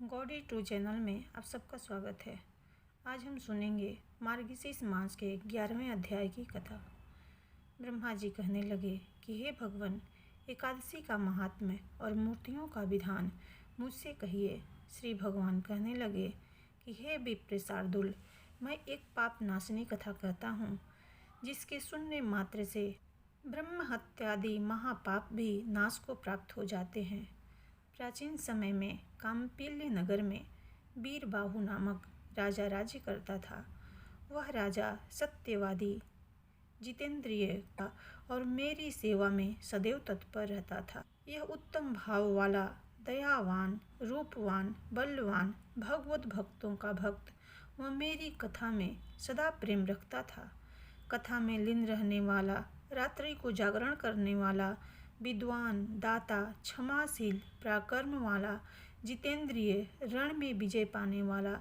Gaudy to channel में आप सबका स्वागत है। आज हम सुनेंगे मार्गशीर्ष मास के 11वें अध्याय की कथा। ब्रह्मा जी कहने लगे कि हे भगवान, एकादशी का महात्म्य और मूर्तियों का विधान मुझसे कहिए। श्री भगवान कहने लगे कि हे विप्र शार्दूल, मैं एक पाप नाशनी कथा कहता हूँ, जिसके सुनने मात्र से ब्रह्म हत्यादि महापाप भी नाश को प्राप्त हो जाते हैं। प्राचीन समय में कामपिल्य नगर में वीरबाहु नामक राजा राज्य करता था। वह राजा सत्यवादी, जितेंद्रिय था और मेरी सेवा में सदैव तत्पर रहता था। यह उत्तम भाव वाला, दयावान, रूपवान, बलवान, भगवत भक्तों का भक्त वह मेरी कथा में सदा प्रेम रखता था। कथा में लीन रहने वाला, रात्रि को जागरण करने वाला, विद्वान, दाता, क्षमाशील, पराक्रम वाला, जितेंद्रिय, रण में विजय पाने वाला,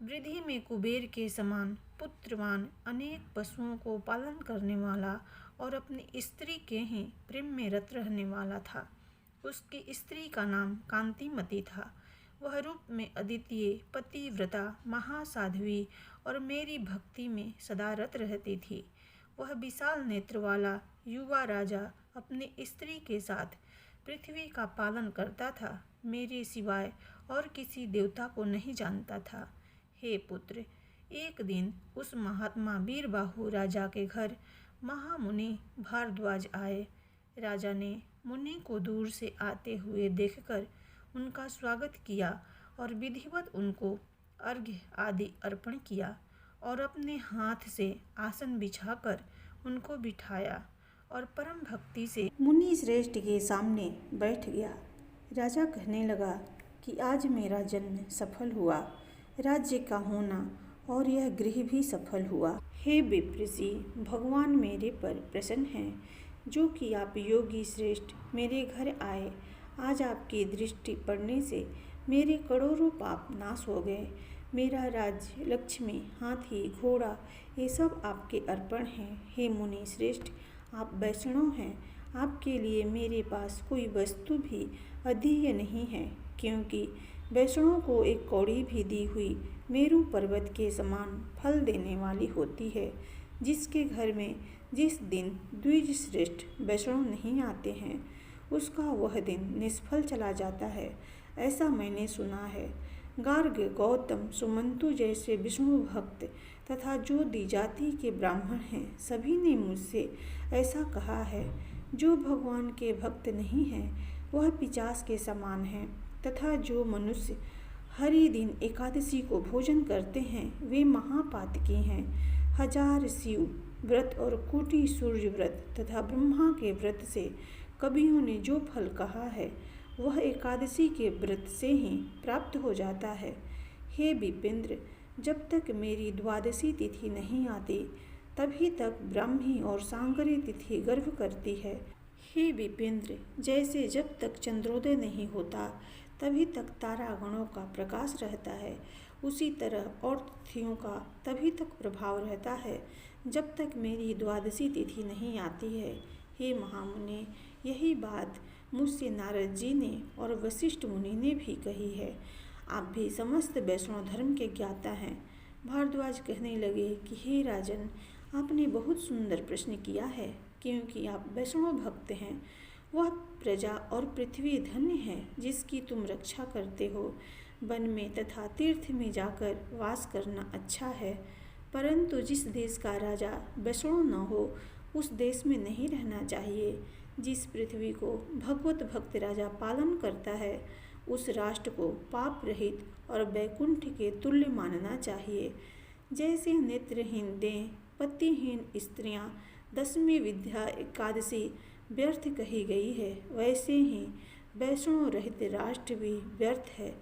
वृद्धि में कुबेर के समान, पुत्रवान, अनेक पशुओं को पालन करने वाला और अपनी स्त्री के ही प्रेम में रत रहने वाला था। उसकी स्त्री का नाम कांतिमती था। वह रूप में अद्वितीय, पतिव्रता, महासाध्वी और मेरी भक्ति में सदा रत रहती थी। वह विशाल नेत्र वाला युवा राजा अपनी स्त्री के साथ पृथ्वी का पालन करता था। मेरे सिवाय और किसी देवता को नहीं जानता था। हे पुत्र, एक दिन उस महात्मा वीरबाहु राजा के घर महामुनि भारद्वाज आए। राजा ने मुनि को दूर से आते हुए देखकर उनका स्वागत किया और विधिवत उनको अर्घ्य आदि अर्पण किया और अपने हाथ से आसन बिछाकर उनको बिठाया और परम भक्ति से मुनि श्रेष्ठ के सामने बैठ गया। राजा कहने लगा कि आज मेरा जन्म सफल हुआ, राज्य का होना और यह गृह भी सफल हुआ। हे विप्रसी, भगवान मेरे पर प्रसन्न हैं, जो कि आप योगी श्रेष्ठ मेरे घर आए। आज आपकी दृष्टि पड़ने से मेरे करोड़ों पाप नाश हो गए। मेरा राज्य, लक्ष्मी, हाथी, घोड़ा ये सब आपके अर्पण हैं। हे मुनि श्रेष्ठ, आप वैष्णव हैं। आपके लिए मेरे पास कोई वस्तु भी अधेय नहीं है, क्योंकि वैष्णव को एक कौड़ी भी दी हुई मेरु पर्वत के समान फल देने वाली होती है। जिसके घर में जिस दिन द्विज श्रेष्ठ वैष्णव नहीं आते हैं, उसका वह दिन निष्फल चला जाता है, ऐसा मैंने सुना है। गार्ग, गौतम, सुमंतु जैसे विष्णु भक्त तथा जो द्विजाति के ब्राह्मण हैं, सभी ने मुझसे ऐसा कहा है। जो भगवान के भक्त नहीं हैं, वह पिशाच के समान हैं, तथा जो मनुष्य हरि दिन एकादशी को भोजन करते हैं, वे महापातकी हैं। हजार शिव व्रत और कोटि सूर्य व्रत तथा ब्रह्मा के व्रत से कवियों ने जो फल कहा है, वह एकादशी के व्रत से ही प्राप्त हो जाता है। हे विपेंद्र, जब तक मेरी द्वादशी तिथि नहीं आती, तभी तक ब्राह्मी और सांकरी तिथि गर्भ करती है। हे विपेंद्र, जैसे जब तक चंद्रोदय नहीं होता, तभी तक तारागणों का प्रकाश रहता है, उसी तरह और तिथियों का तभी तक प्रभाव रहता है, जब तक मेरी द्वादशी तिथि नहीं आती है। हे महामुनि, यही बात मुझसे नारद जी ने और वशिष्ठ मुनि ने भी कही है। आप भी समस्त वैष्णव धर्म के ज्ञाता हैं। भारद्वाज कहने लगे कि हे राजन, आपने बहुत सुंदर प्रश्न किया है, क्योंकि आप वैष्णव भक्त हैं। वह प्रजा और पृथ्वी धन्य है जिसकी तुम रक्षा करते हो। वन में तथा तीर्थ में जाकर वास करना अच्छा है, परंतु जिस देश का राजा वैष्णव न हो, उस देश में नहीं रहना चाहिए। जिस पृथ्वी को भगवत भक्त राजा पालन करता है, उस राष्ट्र को पाप रहित और वैकुंठ के तुल्य मानना चाहिए। जैसे नेत्रहीन देह, पतिहीन स्त्रियां, दसवीं विद्या एकादशी व्यर्थ कही गई है, वैसे ही वैष्णव रहित राष्ट्र भी व्यर्थ है।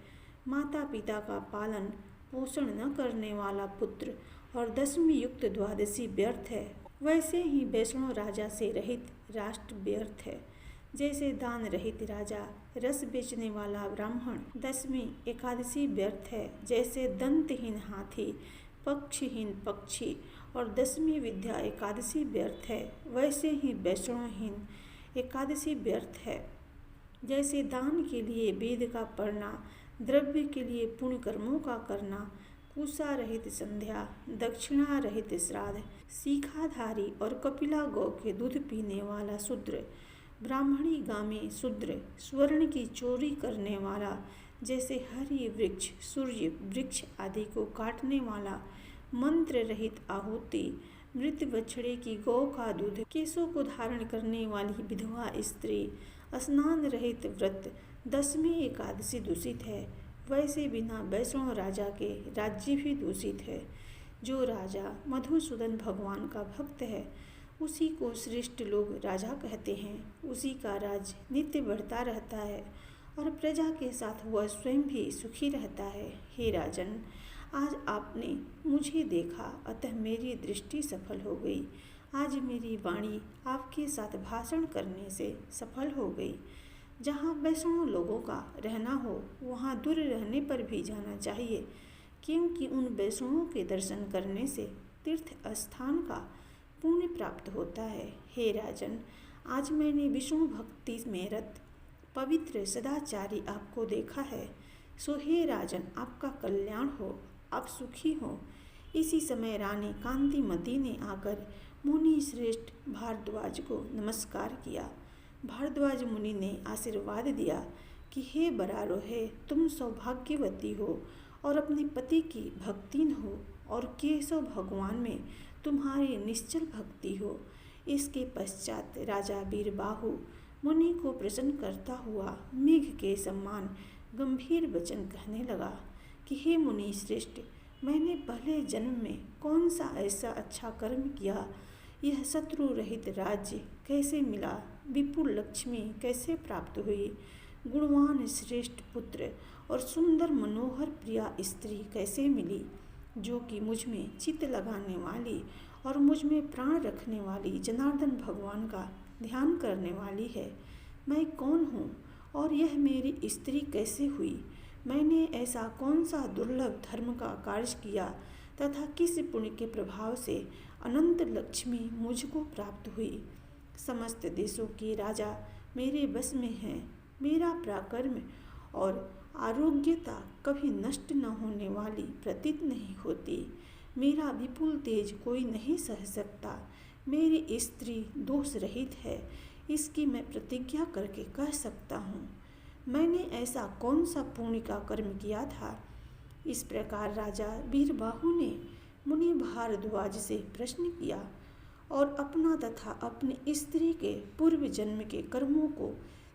माता पिता का पालन पोषण न करने वाला पुत्र और दसवीं युक्त द्वादशी व्यर्थ है, वैसे ही वैष्णव राजा से रहित राष्ट्र व्यर्थ है। जैसे दान रहित राजा, रस बेचने वाला ब्राह्मण, दसवीं एकादशी व्यर्थ है। जैसे दंतहीन हाथी, पक्षहीन पक्षी और दसवीं विद्या एकादशी व्यर्थ है, वैसे ही वैष्णवहीन एकादशी व्यर्थ है। जैसे दान के लिए वेद का पढ़ना, द्रव्य के लिए पुण्य कर्मों का करना, कुसा रहित संध्या, दक्षिणा रहित श्राद्ध, सीखाधारी और कपिला गौ के दूध पीने वाला शूद्र, ब्राह्मणी गामी शूद्र, स्वर्ण की चोरी करने वाला, जैसे हरि वृक्ष, सूर्य वृक्ष आदि को काटने वाला, मंत्र रहित आहुति, मृत बछड़े की गौ का दूध, केशों को धारण करने वाली विधवा स्त्री, स्नान रहित व्रत, दसवीं एकादशी दूषित है। वैसे बिना वैष्णव राजा के राज्य भी दूषित है। जो राजा मधुसूदन भगवान का भक्त है, उसी को श्रेष्ठ लोग राजा कहते हैं। उसी का राज नित्य बढ़ता रहता है और प्रजा के साथ वह स्वयं भी सुखी रहता है। हे राजन, आज आपने मुझे देखा, अतः मेरी दृष्टि सफल हो गई। आज मेरी वाणी आपके साथ भाषण करने से सफल हो गई। जहाँ वैष्णव लोगों का रहना हो, वहाँ दूर रहने पर भी जाना चाहिए, क्योंकि उन वैष्णवों के दर्शन करने से तीर्थ स्थान का पुण्य प्राप्त होता है। हे राजन, आज मैंने विष्णु भक्ति में रत पवित्र सदाचारी आपको देखा है। सो हे राजन, आपका कल्याण हो, आप सुखी हो। इसी समय रानी कांतिमती ने आकर मुनि श्रेष्ठ भारद्वाज को नमस्कार किया। भारद्वाज मुनि ने आशीर्वाद दिया कि हे बरारोहे, तुम सौभाग्यवती हो और अपने पति की भक्तिन हो और केशव भगवान में तुम्हारी निश्चल भक्ति हो। इसके पश्चात राजा वीरबाहु मुनि को प्रसन्न करता हुआ मेघ के समान गंभीर वचन कहने लगा कि हे मुनि श्रेष्ठ, मैंने पहले जन्म में कौन सा ऐसा अच्छा कर्म किया, यह शत्रु रहित राज्य कैसे मिला, विपुल लक्ष्मी कैसे प्राप्त हुई, गुणवान श्रेष्ठ पुत्र और सुंदर मनोहर प्रिया स्त्री कैसे मिली, जो कि मुझ में चित्त लगाने वाली और मुझ में प्राण रखने वाली जनार्दन भगवान का ध्यान करने वाली है। मैं कौन हूँ और यह मेरी स्त्री कैसे हुई, मैंने ऐसा कौन सा दुर्लभ धर्म का कार्य किया तथा किस पुण्य के प्रभाव से अनंत लक्ष्मी मुझको प्राप्त हुई। समस्त देशों के राजा मेरे बस में हैं। मेरा पराक्रम और आरोग्यता कभी नष्ट न होने वाली प्रतीत नहीं होती। मेरा विपुल तेज कोई नहीं सह सकता। मेरी स्त्री दोष रहित है, इसकी मैं प्रतिज्ञा करके कह सकता हूँ। मैंने ऐसा कौन सा पुण्य का कर्म किया था। इस प्रकार राजा वीरबाहु ने मुनि भारद्वाज से प्रश्न किया और अपना तथा अपनी स्त्री के पूर्व जन्म के कर्मों को,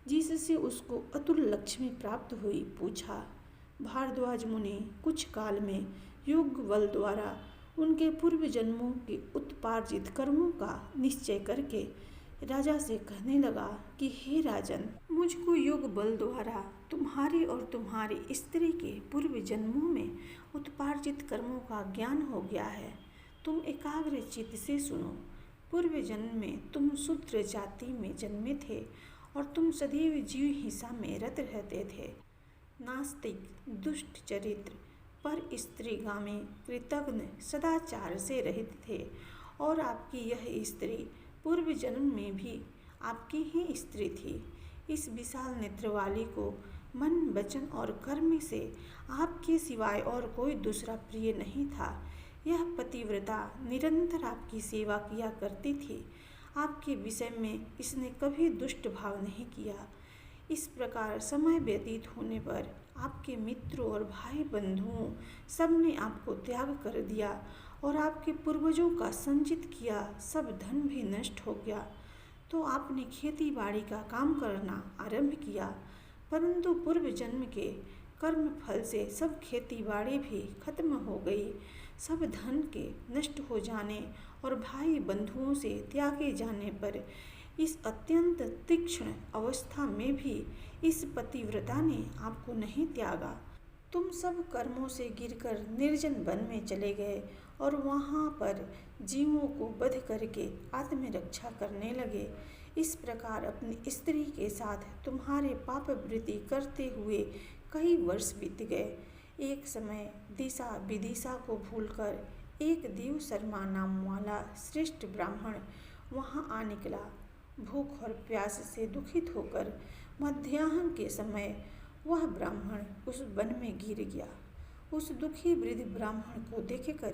जिससे उसको अतुल लक्ष्मी प्राप्त हुई, पूछा। भारद्वाज मुनि कुछ काल में योग बल द्वारा उनके पूर्व जन्मों के उत्पार्जित कर्मों का निश्चय करके राजा से कहने लगा कि हे राजन, मुझको योग बल द्वारा तुम्हारी और तुम्हारी स्त्री के पूर्व जन्मों में उत्पार्जित कर्मों का ज्ञान हो गया है। तुम एकाग्र चित्त से सुनो। पूर्व जन्म में तुम शूद्र जाति में जन्मे थे और तुम सदैव जीव हिंसा में रत रहते थे। नास्तिक, दुष्ट चरित्र, पर स्त्रीगामी, कृतघ्न, सदाचार से रहित थे और आपकी यह स्त्री पूर्व जन्म में भी आपकी ही स्त्री थी। इस विशाल नेत्र वाली को मन, वचन और कर्म से आपके सिवाय और कोई दूसरा प्रिय नहीं था। यह पतिव्रता निरंतर आपकी सेवा किया करती थी। आपके विषय में इसने कभी दुष्ट भाव नहीं किया। इस प्रकार समय व्यतीत होने पर आपके मित्रों और भाई बंधुओं सब ने आपको त्याग कर दिया और आपके पूर्वजों का संचित किया सब धन भी नष्ट हो गया। तो आपने खेती बाड़ी का काम करना आरंभ किया, परंतु पूर्व जन्म के कर्म फल से सब खेती बाड़ी भी खत्म हो गई। सब धन के नष्ट हो जाने और भाई बंधुओं से त्यागे जाने पर इस अत्यंत तीक्ष्ण अवस्था में भी इस पतिव्रता ने आपको नहीं त्यागा। तुम सब कर्मों से गिरकर निर्जन वन में चले गए और वहाँ पर जीवों को वध करके आत्मरक्षा करने लगे। इस प्रकार अपनी स्त्री के साथ तुम्हारे पाप वृत्ति करते हुए कई वर्ष बीत गए। एक समय दिशा विदिशा को भूलकर एक देव शर्मा नाम वाला श्रेष्ठ ब्राह्मण वहाँ आ निकला। भूख और प्यास से दुखित होकर मध्याह्न के समय वह ब्राह्मण उस वन में गिर गया। उस दुखी वृद्ध ब्राह्मण को देखकर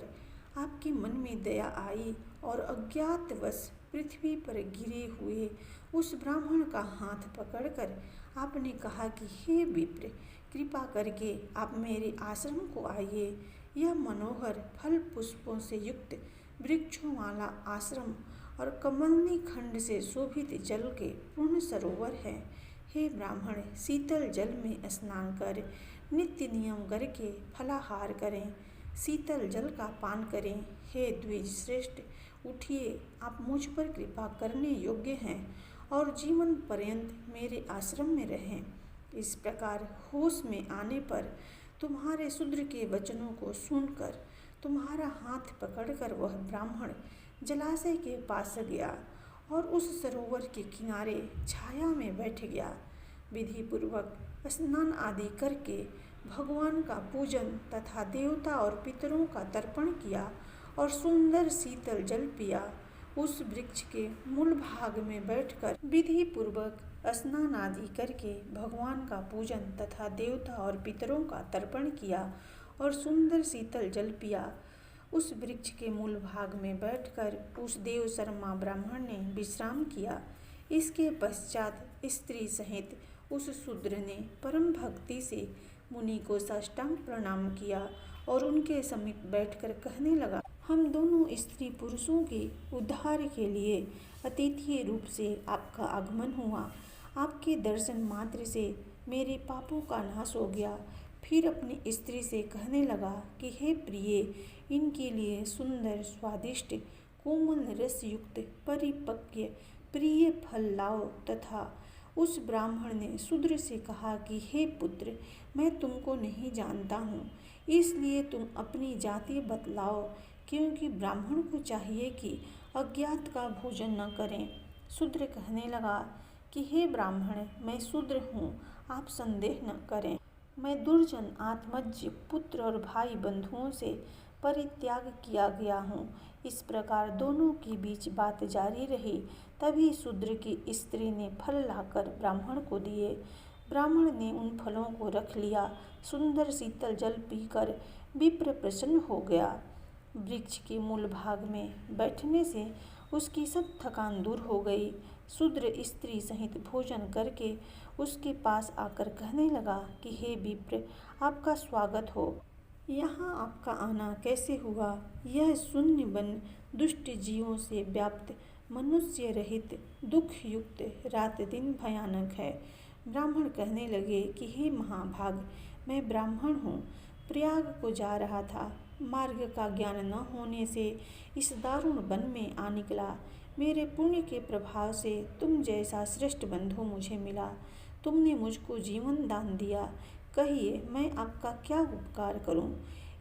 आपके मन में दया आई और अज्ञातवश पृथ्वी पर गिरे हुए उस ब्राह्मण का हाथ पकड़कर आपने कहा कि हे विप्र, कृपा करके आप मेरे आश्रम को आइए। यह मनोहर फल पुष्पों से युक्त वृक्षों वाला आश्रम और कमलनी खंड से शोभित जल के पूर्ण सरोवर है। हे ब्राह्मण, शीतल जल में स्नान कर नित्य नियम करके फलाहार करें, शीतल जल का पान करें। हे द्विज श्रेष्ठ, उठिए, आप मुझ पर कृपा करने योग्य हैं और जीवन पर्यंत मेरे आश्रम में रहें। इस प्रकार होश में आने पर तुम्हारे शूद्र के वचनों को सुनकर तुम्हारा हाथ पकड़कर वह ब्राह्मण जलाशय के पास गया और उस सरोवर के किनारे छाया में बैठ गया। विधि पूर्वक स्नान आदि करके भगवान का पूजन तथा देवता और पितरों का तर्पण किया और सुंदर शीतल जल पिया। उस वृक्ष के मूल भाग में बैठकर विधि पूर्वक स्नान आदि करके भगवान का पूजन तथा देवता और पितरों का तर्पण किया और सुंदर शीतल जल पिया। उस वृक्ष के मूल भाग में बैठकर उस देव शर्मा ब्राह्मण ने विश्राम किया। इसके पश्चात स्त्री सहित उस शूद्र ने परम भक्ति से मुनि को साष्टांग प्रणाम किया और उनके समीप बैठकर कहने लगा, हम दोनों स्त्री पुरुषों के उद्धार के लिए अतिथि रूप से आपका आगमन हुआ। आपके दर्शन मात्र से मेरे पापों का नाश हो गया। फिर अपनी स्त्री से कहने लगा कि हे प्रिय, इनके लिए सुंदर स्वादिष्ट कोमल रस युक्त परिपक्व प्रिय फल लाओ। तथा उस ब्राह्मण ने शूद्र से कहा कि हे पुत्र, मैं तुमको नहीं जानता हूँ, इसलिए तुम अपनी जाति बतलाओ, क्योंकि ब्राह्मण को चाहिए कि अज्ञात का भोजन न करें। शूद्र कहने लगा कि हे ब्राह्मण, मैं शूद्र हूँ, आप संदेह न करें। मैं दुर्जन आत्मज्ञ पुत्र और भाई बंधुओं से परित्याग किया गया हूँ। इस प्रकार दोनों के बीच बात जारी रही। तभी शूद्र की स्त्री ने फल लाकर ब्राह्मण को दिए। ब्राह्मण ने उन फलों को रख लिया। सुंदर शीतल जल पीकर विप्र प्रसन्न हो गया। वृक्ष के मूल भाग में बैठने से उसकी सब थकान दूर हो गई। शूद्र स्त्री सहित भोजन करके उसके पास आकर कहने लगा कि हे विप्र, आपका स्वागत हो। यहाँ आपका आना कैसे हुआ? यह शून्य वन दुष्ट जीवों से व्याप्त, मनुष्य रहित, दुख युक्त, रात दिन भयानक है। ब्राह्मण कहने लगे कि हे महाभाग, मैं ब्राह्मण हूँ, प्रयाग को जा रहा था। मार्ग का ज्ञान न होने से इस दारुण वन में आ निकला। मेरे पुण्य के प्रभाव से तुम जैसा श्रेष्ठ बंधु मुझे मिला। तुमने मुझको जीवन दान दिया। कहिए, मैं आपका क्या उपकार करूं?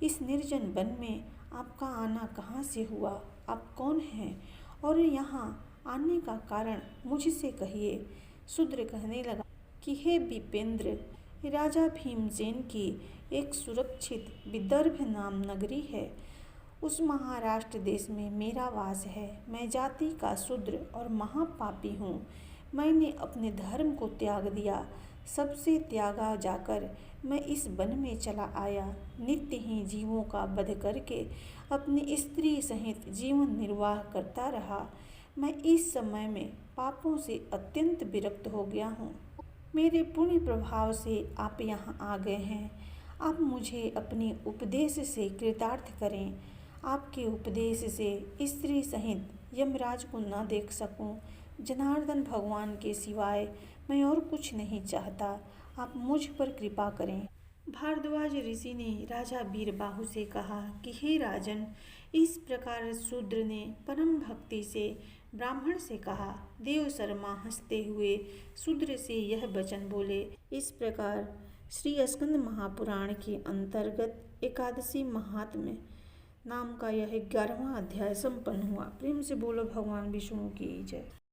इस निर्जन वन में आपका आना कहाँ से हुआ? आप कौन हैं और यहाँ आने का कारण मुझसे कहिए। शूद्र कहने लगा कि हे विपेंद्र, राजा भीमसेन की एक सुरक्षित विदर्भ नाम नगरी है। उस महाराष्ट्र देश में मेरा वास है। मैं जाति का शूद्र और महापापी हूँ। मैंने अपने धर्म को त्याग दिया। सबसे त्यागा जाकर मैं इस वन में चला आया। नित्य ही जीवों का वध करके अपनी स्त्री सहित जीवन निर्वाह करता रहा। मैं इस समय में पापों से अत्यंत विरक्त हो गया हूँ। मेरे पुण्य प्रभाव से आप यहाँ आ गए हैं। आप मुझे अपने उपदेश से कृतार्थ करें। आपके उपदेश से स्त्री सहित यमराज को न देख सकूं। जनार्दन भगवान के सिवाय मैं और कुछ नहीं चाहता। आप मुझ पर कृपा करें। भारद्वाज ऋषि ने राजा वीरबाहु से कहा कि हे राजन, इस प्रकार शूद्र ने परम भक्ति से ब्राह्मण से कहा। देव शर्मा हंसते हुए शूद्र से यह वचन बोले। इस प्रकार श्री स्कंद महापुराण के अंतर्गत एकादशी महात्म्य नाम का यह 11वां अध्याय संपन्न हुआ। प्रेम से बोलो भगवान विष्णु की जय।